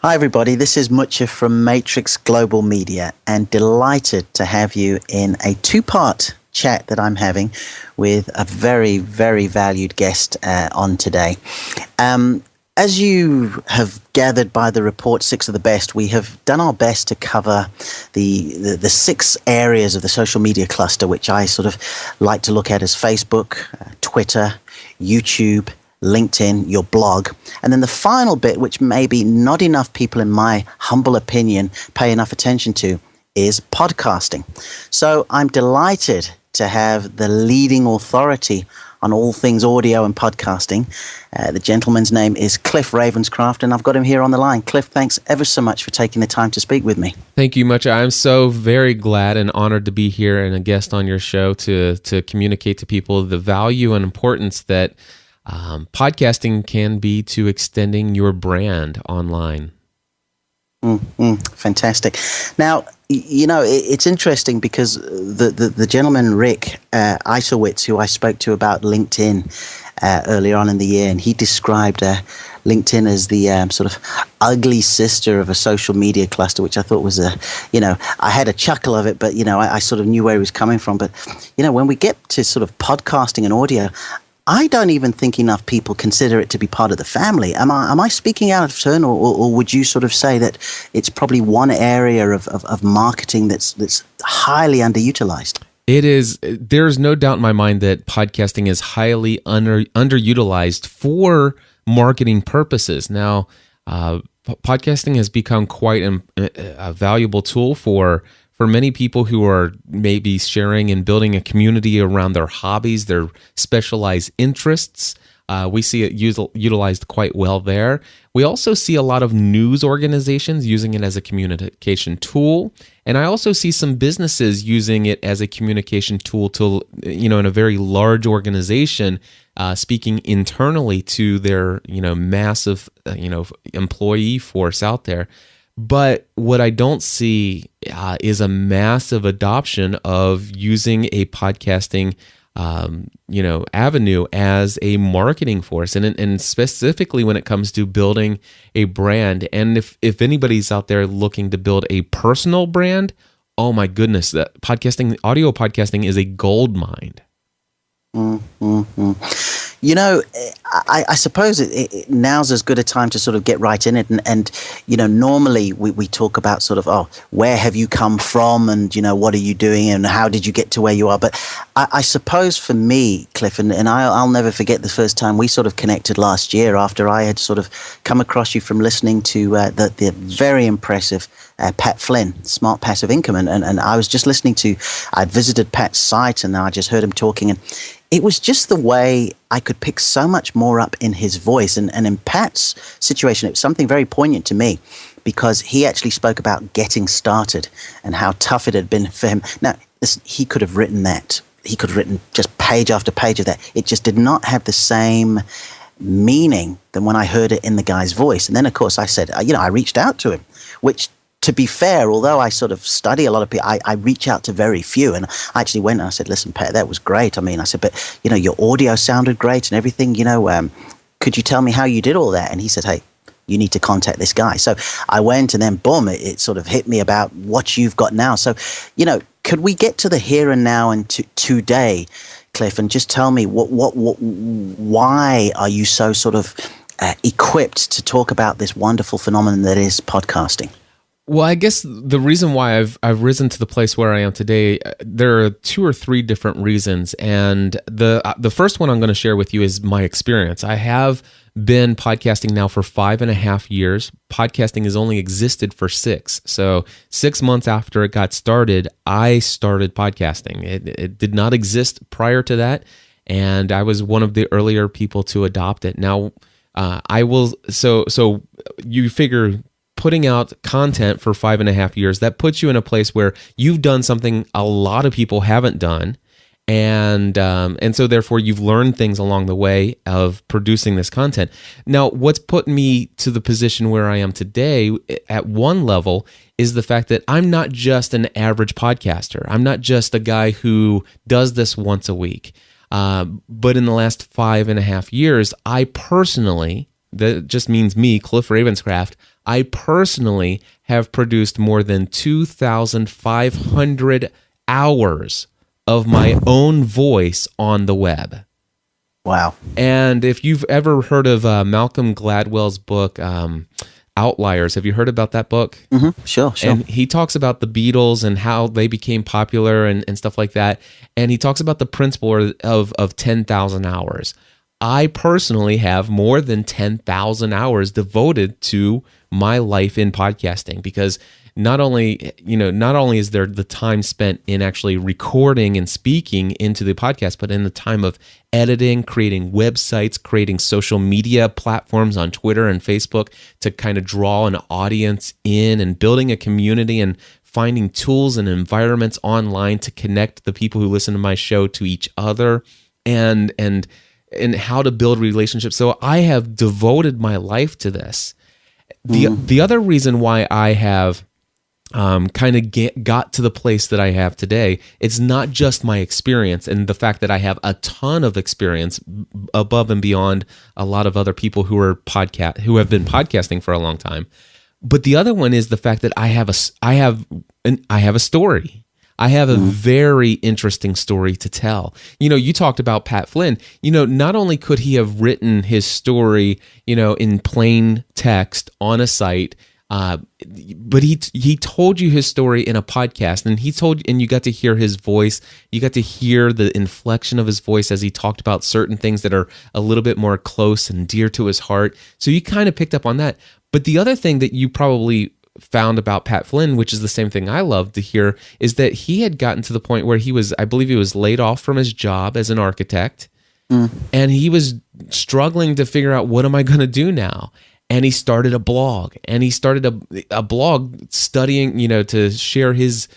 Hi, everybody. This is Mucha from Matrix Global Media, and delighted to have you in a two-part chat that I'm having with a very, very valued guest on today. As you have gathered by the report, 6 of the best, we have done our best to cover the 6 areas of the social media cluster, which I sort of like to look at as Facebook, Twitter, YouTube, LinkedIn, your blog, and then the final bit, which maybe not enough people, in my humble opinion, pay enough attention to, is podcasting. So I'm delighted to have the leading authority on all things audio and podcasting. The gentleman's name is Cliff Ravenscraft, and I've got him here on the line. Cliff, thanks ever so much for taking the time to speak with me. Thank you much. I'm so very glad and honored to be here and a guest on your show to communicate to people the value and importance that podcasting can be to extending your brand online. Fantastic. Now, you know, it's interesting because the gentleman, Rick Isowitz, who I spoke to about LinkedIn earlier on in the year, and he described LinkedIn as the sort of ugly sister of a social media cluster, which I thought was I had a chuckle of it, but, I sort of knew where he was coming from. But, when we get to sort of podcasting and audio, I don't even think enough people consider it to be part of the family. Am I speaking out of turn, or would you sort of say that it's probably one area of marketing that's highly underutilized? It is. There's no doubt in my mind that podcasting is highly underutilized for marketing purposes. Now, podcasting has become quite a valuable tool for many people who are maybe sharing and building a community around their hobbies, their specialized interests. We see it utilized quite well there. We also see a lot of news organizations using it as a communication tool. And I also see some businesses using it as a communication tool to, in a very large organization, speaking internally to their, massive, employee force out there. But what I don't see is a massive adoption of using a podcasting, avenue as a marketing force, and specifically when it comes to building a brand. And if anybody's out there looking to build a personal brand, oh my goodness, that audio podcasting is a gold mine. I suppose now's as good a time to sort of get right in it. And normally we talk about sort of, where have you come from, and, what are you doing, and how did you get to where you are? But I suppose for me, Cliff, and I'll never forget the first time we sort of connected last year after I had sort of come across you from listening to the very impressive Pat Flynn, Smart Passive Income. And I was just I'd visited Pat's site, and I just heard him talking, and it was just the way I could pick so much more up in his voice. And in Pat's situation, it was something very poignant to me, because he actually spoke about getting started and how tough it had been for him. Now, he could have written that. He could have written just page after page of that. It just did not have the same meaning than when I heard it in the guy's voice. And then, of course, I said, I reached out to him, which, to be fair, although I sort of study a lot of people, I reach out to very few. And I actually went and I said, listen, Pat, that was great. I said, but, your audio sounded great and everything, could you tell me how you did all that? And he said, hey, you need to contact this guy. So I went, and then boom, it sort of hit me about what you've got now. So, could we get to the here and now and to today, Cliff, and just tell me why are you so sort of equipped to talk about this wonderful phenomenon that is podcasting? Well, I guess the reason why I've risen to the place where I am today, there are 2 or 3 different reasons, and the first one I'm going to share with you is my experience. I have been podcasting now for 5.5 years. Podcasting has only existed for 6. So 6 months after it got started, I started podcasting. It did not exist prior to that, and I was one of the earlier people to adopt it. Now, so you figure, putting out content for 5.5 years, that puts you in a place where you've done something a lot of people haven't done. And so therefore you've learned things along the way of producing this content. Now, what's put me to the position where I am today at one level is the fact that I'm not just an average podcaster. I'm not just a guy who does this once a week. But in the last 5.5 years, I personally, that just means me, Cliff Ravenscraft, I personally have produced more than 2,500 hours of my own voice on the web. Wow. And if you've ever heard of Malcolm Gladwell's book, Outliers, have you heard about that book? Mm-hmm. Sure. And he talks about the Beatles and how they became popular and stuff like that. And he talks about the principle of 10,000 hours. I personally have more than 10,000 hours devoted to my life in podcasting, because not only is there the time spent in actually recording and speaking into the podcast, but in the time of editing, creating websites, creating social media platforms on Twitter and Facebook to kind of draw an audience in, and building a community and finding tools and environments online to connect the people who listen to my show to each other, and how to build relationships. So I have devoted my life to this. The other reason why I have kind of got to the place that I have today, it's not just my experience and the fact that I have a ton of experience above and beyond a lot of other people who have been podcasting for a long time. But the other one is the fact that I have a story. I have a very interesting story to tell. You talked about Pat Flynn. Not only could he have written his story, in plain text on a site, but he told you his story in a podcast, and you got to hear his voice. You got to hear the inflection of his voice as he talked about certain things that are a little bit more close and dear to his heart. So you kind of picked up on that. But the other thing that you probably found about Pat Flynn, which is the same thing I love to hear, is that he had gotten to the point where I believe he was laid off from his job as an architect, and he was struggling to figure out, what am I going to do now? And he started a blog, and he started a blog studying, to share his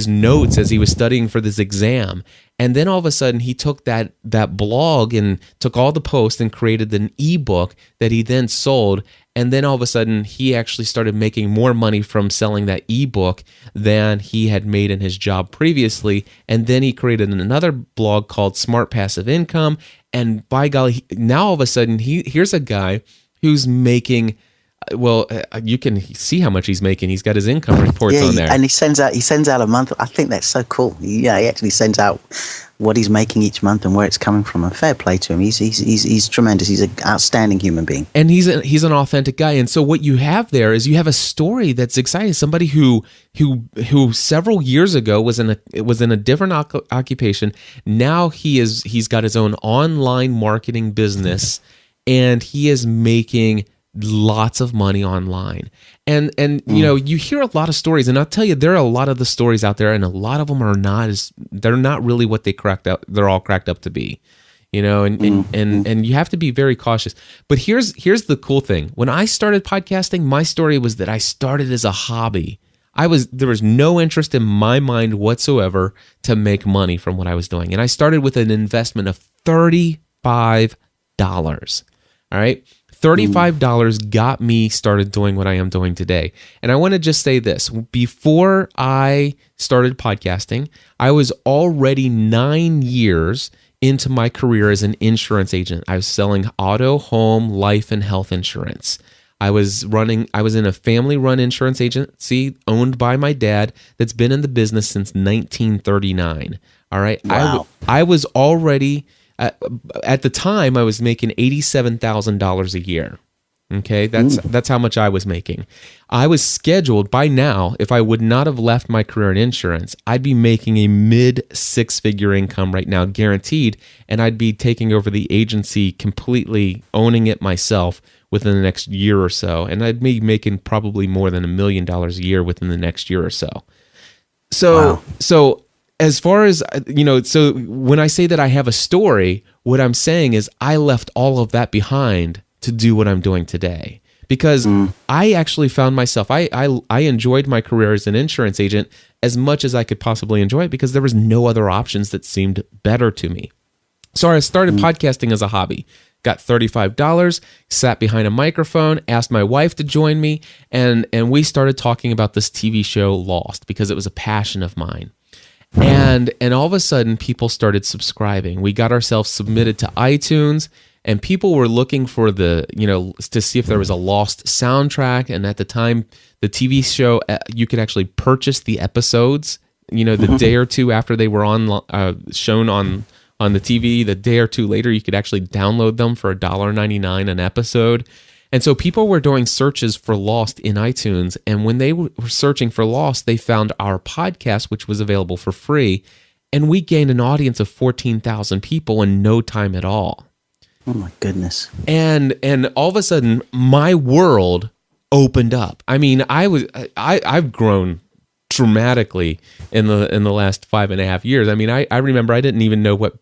notes as he was studying for this exam. And then all of a sudden he took that blog and took all the posts and created an ebook that he then sold. And then all of a sudden he actually started making more money from selling that ebook than he had made in his job previously. And then he created another blog called Smart Passive Income. And by golly, now all of a sudden here's a guy who's making, you can see how much he's making. He's got his income reports on there. And he sends out a month. I think that's so cool. Yeah, he actually sends out what he's making each month and where it's coming from. And fair play to him. He's tremendous. He's an outstanding human being. And he's an authentic guy. And so what you have there is you have a story that's exciting. Somebody who several years ago was in a different occupation. Now he's got his own online marketing business, and he is making lots of money online. And you hear a lot of stories, and I'll tell you, there are a lot of the stories out there, and a lot of them they're not really what they're all cracked up to be. And you have to be very cautious. But here's the cool thing. When I started podcasting, my story was that I started as a hobby. There was no interest in my mind whatsoever to make money from what I was doing. And I started with an investment of $35. All right. $35 got me started doing what I am doing today. And I want to just say this. Before I started podcasting, I was already 9 years into my career as an insurance agent. I was selling auto, home, life, and health insurance. I was in a family-run insurance agency owned by my dad that's been in the business since 1939. All right. Wow. I was already... at the time, I was making $87,000 a year. Okay, that's how much I was making. I was scheduled by now. If I would not have left my career in insurance, I'd be making a mid-six-figure income right now, guaranteed, and I'd be taking over the agency completely, owning it myself within the next year or so, and I'd be making probably more than $1 million a year within the next year or so. So as far as, so when I say that I have a story, what I'm saying is I left all of that behind to do what I'm doing today. Because I actually found myself, I enjoyed my career as an insurance agent as much as I could possibly enjoy it, because there was no other options that seemed better to me. So I started podcasting as a hobby. Got $35, sat behind a microphone, asked my wife to join me, and we started talking about this TV show Lost, because it was a passion of mine. And all of a sudden, people started subscribing. We got ourselves submitted to iTunes, and people were looking for to see if there was a lost soundtrack. And at the time, the TV show, you could actually purchase the episodes, the day or two after they were shown on the TV. The day or two later, you could actually download them for $1.99 an episode. And so people were doing searches for Lost in iTunes, and when they were searching for Lost, they found our podcast, which was available for free, and we gained an audience of 14,000 people in no time at all. Oh my goodness. And all of a sudden, my world opened up. I mean, I've grown dramatically in the last 5.5 years. I mean, I remember I didn't even know what,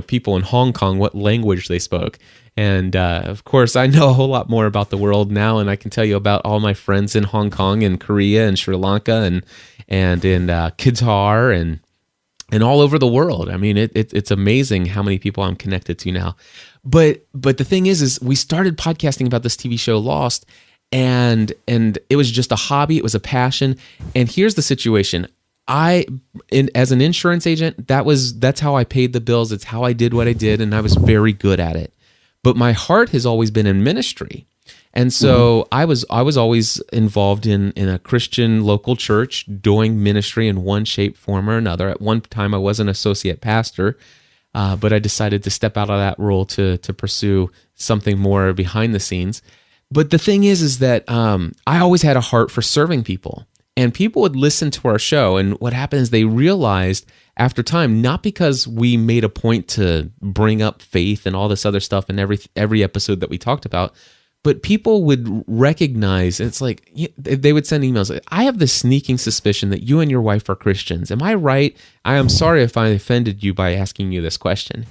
people in Hong Kong, what language they spoke. And of course, I know a whole lot more about the world now, and I can tell you about all my friends in Hong Kong and Korea and Sri Lanka and in Qatar and all over the world. I mean, it's amazing how many people I'm connected to now. But the thing is we started podcasting about this TV show Lost, and it was just a hobby. It was a passion. And here's the situation. As an insurance agent, that's how I paid the bills. It's how I did what I did, and I was very good at it. But my heart has always been in ministry. And so I was always involved in a Christian local church doing ministry in one shape, form, or another. At one time, I was an associate pastor, but I decided to step out of that role to pursue something more behind the scenes. But the thing is that I always had a heart for serving people. And people would listen to our show, and what happened is they realized after time, not because we made a point to bring up faith and all this other stuff in every episode that we talked about, but people would recognize, it's like, they would send emails like, I have this sneaking suspicion that you and your wife are Christians. Am I right? I am sorry if I offended you by asking you this question.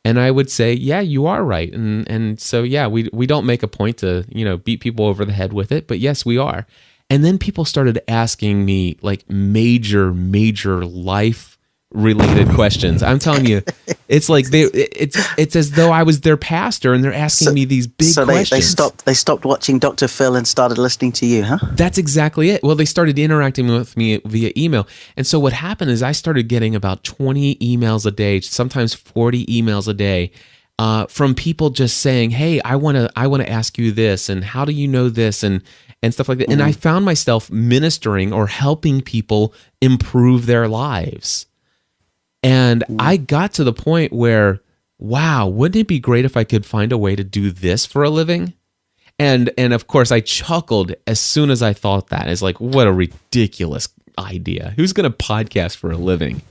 And I would say, yeah, you are right. And so, yeah, we don't make a point to, beat people over the head with it, but yes, we are. And then people started asking me like major life related questions. I'm telling you, it's like it's as though I was their pastor, and they're asking me these big questions. So they stopped watching Dr. Phil and started listening to you, huh? That's exactly it. Well, they started interacting with me via email. And so what happened is I started getting about 20 emails a day, sometimes 40 emails a day, from people just saying, "Hey, I want to ask you this, and how do you know this?" and stuff like that. And I found myself ministering or helping people improve their lives. And I got to the point where, wow, wouldn't it be great if I could find a way to do this for a living? And of course, I chuckled as soon as I thought that. It's like, what a ridiculous idea. Who's going to podcast for a living?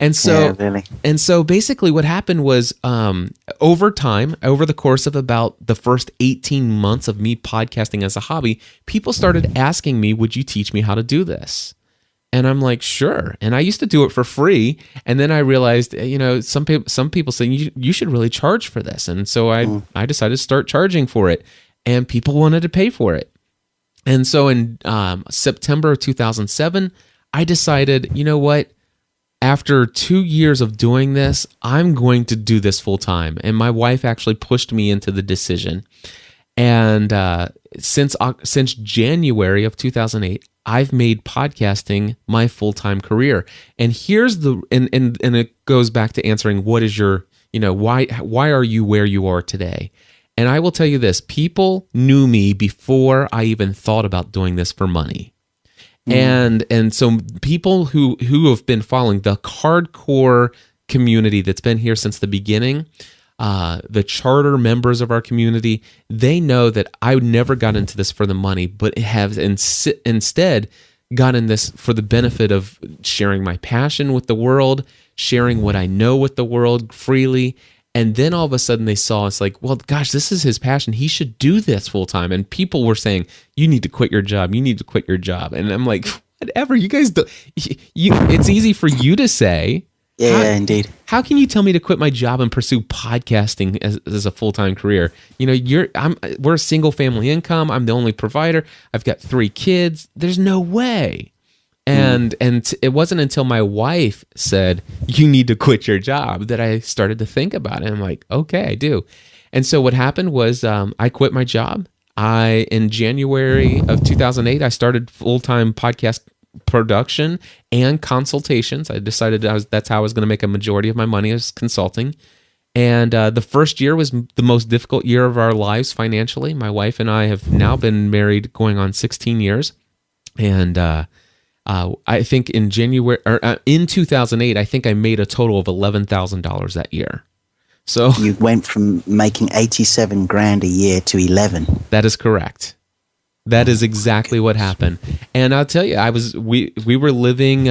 And so, really. And so basically what happened was over time, over the course of about the first 18 months of me podcasting as a hobby, people started asking me, would you teach me how to do this? And I'm like, sure. And I used to do it for free. And then I realized, some people saying you should really charge for this. And so I decided to start charging for it, and people wanted to pay for it. And so in September of 2007, I decided, you know what? After 2 years of doing this, I'm going to do this full time. And my wife actually pushed me into the decision. And since January of 2008, I've made podcasting my full-time career. And here's and it goes back to answering what is your, why are you where you are today? And I will tell you this, people knew me before I even thought about doing this for money. And so people who have been following the hardcore community that's been here since the beginning, the charter members of our community, they know that I never got into this for the money, but have instead got in this for the benefit of sharing my passion with the world, sharing what I know with the world freely. And then all of a sudden they saw, it's like, well, gosh, this is his passion. He should do this full time. And people were saying, you need to quit your job. You need to quit your job. And I'm like, whatever, you guys do. It's easy for you to say. Yeah, indeed. How can you tell me to quit my job and pursue podcasting as a full-time career? We're a single family income. I'm the only provider. I've got 3 kids. There's no way. And it wasn't until my wife said, you need to quit your job, that I started to think about it. I'm like, okay, I do. And so what happened was I quit my job. In January of 2008, I started full-time podcast production and consultations. I decided that's how I was going to make a majority of my money as consulting. And the first year was the most difficult year of our lives financially. My wife and I have now been married going on 16 years. And I think in in 2008, I think I made a total of $11,000 that year. So You went from making 87 grand a year to 11. that is correct. That is exactly what happened. And I'll tell you, we were living,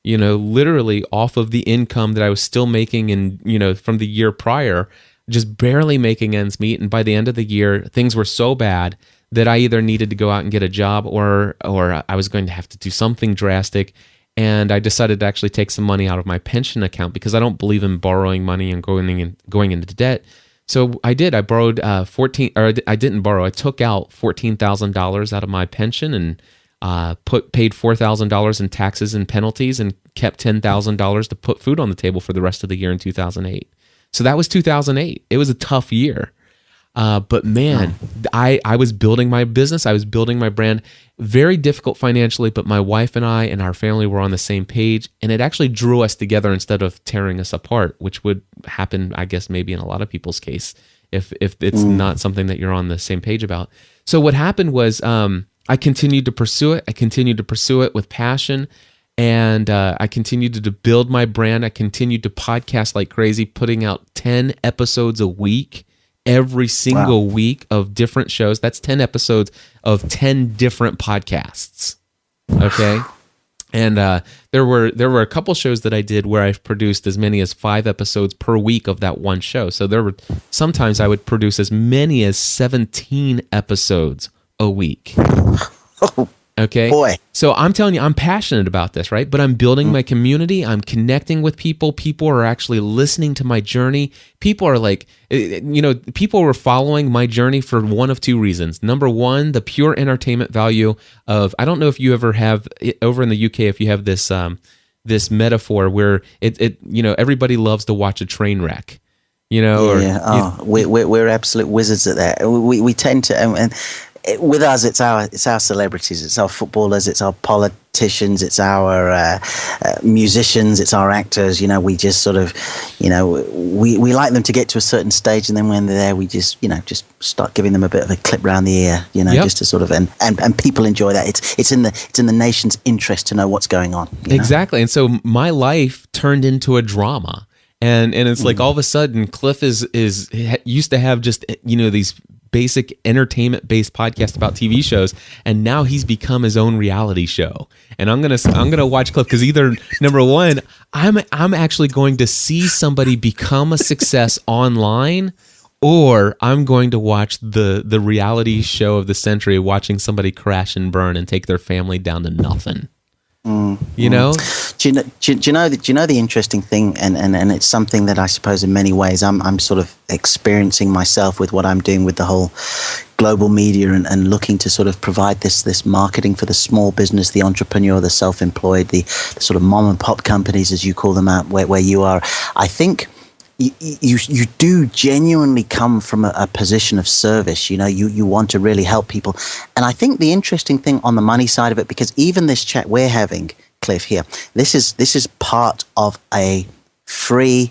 literally off of the income that I was still making from the year prior, just barely making ends meet. And by the end of the year, things were so bad that I either needed to go out and get a job or I was going to have to do something drastic. And I decided to actually take some money out of my pension account because I don't believe in borrowing money and going into debt. So I did. I borrowed I didn't borrow. I took out $14,000 out of my pension and paid $4,000 in taxes and penalties and kept $10,000 to put food on the table for the rest of the year in 2008. So that was 2008. It was a tough year. But man, I was building my business. I was building my brand. Very difficult financially, but my wife and I and our family were on the same page, and it actually drew us together instead of tearing us apart, which would happen, I guess, maybe in a lot of people's case if it's not something that you're on the same page about. So what happened was I continued to pursue it. I continued to pursue it with passion. And I continued to build my brand. I continued to podcast like crazy, putting out 10 episodes a week, every single week of different shows. That's 10 episodes of 10 different podcasts. Okay. And there were a couple shows that I did where I produced as many as 5 episodes per week of that one show. So there were sometimes I would produce as many as 17 episodes a week. Okay. Boy. So I'm telling you, I'm passionate about this, right? But I'm building my community. I'm connecting with people. People are actually listening to my journey. People are like, people were following my journey for one of 2 reasons. Number one, the pure entertainment value of, I don't know if you ever have over in the UK, if you have this, this metaphor where everybody loves to watch a train wreck. We're absolute wizards at that. We tend to, and with us, it's our celebrities, it's our footballers, it's our politicians, it's our musicians, it's our actors. We just sort of, we like them to get to a certain stage, and then when they're there, we just start giving them a bit of a clip round the ear, just to sort of, and people enjoy that. It's in the nation's interest to know what's going on. Exactly, and so my life turned into a drama. And it's like all of a sudden, Cliff is used to have just these basic entertainment-based podcasts about TV shows, and now he's become his own reality show. And I'm gonna watch Cliff because either number one, I'm actually going to see somebody become a success online, or I'm going to watch the reality show of the century, watching somebody crash and burn and take their family down to nothing. Do you know the interesting thing, and it's something that I suppose in many ways I'm sort of experiencing myself with what I'm doing with the whole global media and looking to sort of provide this marketing for the small business, the entrepreneur, the self-employed, the sort of mom and pop companies, as you call them out where you are. I think you do genuinely come from a position of service. You want to really help people. And I think the interesting thing on the money side of it, because even this chat we're having, Cliff, here, this is part of a free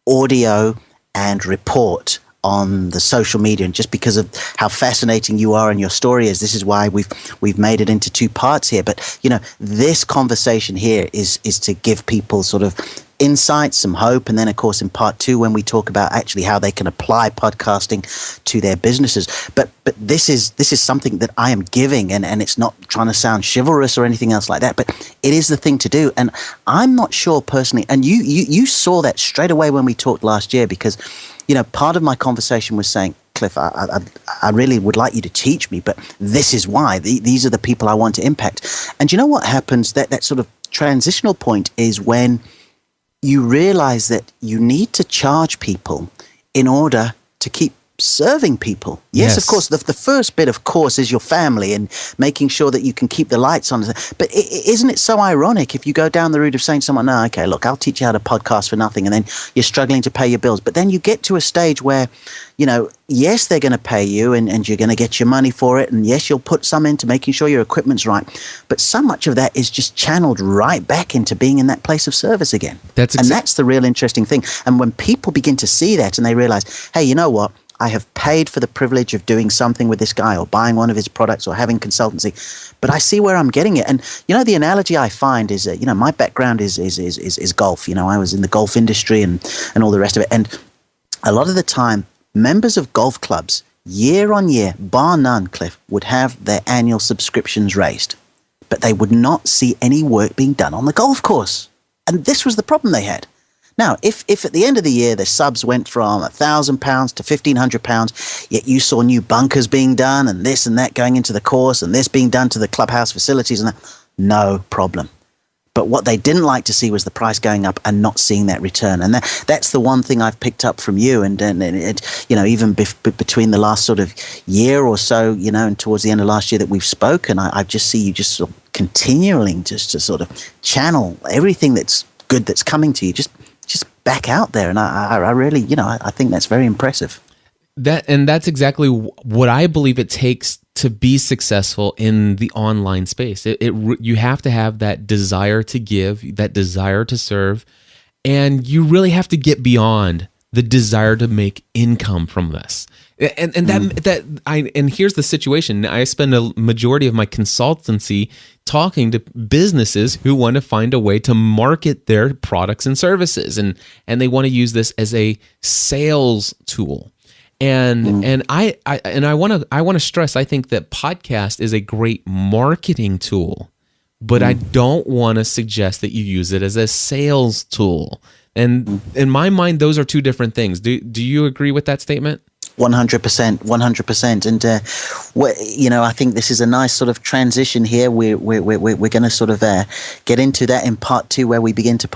audio and report on the social media, and just because of how fascinating you are and your story is, this is why we've made it into 2 parts here. But this conversation here is to give people sort of insights, some hope, and then of course in part 2 when we talk about actually how they can apply podcasting to their businesses. But this is something that I am giving, and it's not trying to sound chivalrous or anything else like that, but it is the thing to do. And I'm not sure personally, and you saw that straight away when we talked last year, because part of my conversation was saying, Cliff, I really would like you to teach me, but this is why. These are the people I want to impact. And you know what happens? That sort of transitional point is when you realize that you need to charge people in order to keep serving people. Yes, of course. The first bit, of course, is your family and making sure that you can keep the lights on. But isn't it so ironic if you go down the route of saying to someone, no, okay, look, I'll teach you how to podcast for nothing, and then you're struggling to pay your bills. But then you get to a stage where, yes, they're going to pay you and you're going to get your money for it. And yes, you'll put some into making sure your equipment's right. But so much of that is just channeled right back into being in that place of service again. And that's the real interesting thing. And when people begin to see that and they realize, hey, you know what? I have paid for the privilege of doing something with this guy or buying one of his products or having consultancy, but I see where I'm getting it. And, the analogy I find is, my background is golf. I was in the golf industry and all the rest of it. And a lot of the time, members of golf clubs, year on year, bar none, Cliff, would have their annual subscriptions raised, but they would not see any work being done on the golf course. And this was the problem they had. Now, if at the end of the year the subs went from £1,000 to £1,500, yet you saw new bunkers being done and this and that going into the course and this being done to the clubhouse facilities and that, no problem. But what they didn't like to see was the price going up and not seeing that return. And that's the one thing I've picked up from you. And even between the last sort of year or so, and towards the end of last year that we've spoken, I just see you just sort of continuing just to sort of channel everything that's good that's coming to you, just back out there. And I really, I think that's very impressive. That's exactly what I believe it takes to be successful in the online space. You have to have that desire to give, that desire to serve, and you really have to get beyond the desire to make income from this. And here's the situation. I spend a majority of my consultancy talking to businesses who want to find a way to market their products and services, and they want to use this as a sales tool. And I want to stress, I think that podcast is a great marketing tool, but I don't want to suggest that you use it as a sales tool. And in my mind, those are two different things. Do you agree with that statement? 100%. And I think this is a nice sort of transition here. We're going to sort of get into that in part 2, where we begin to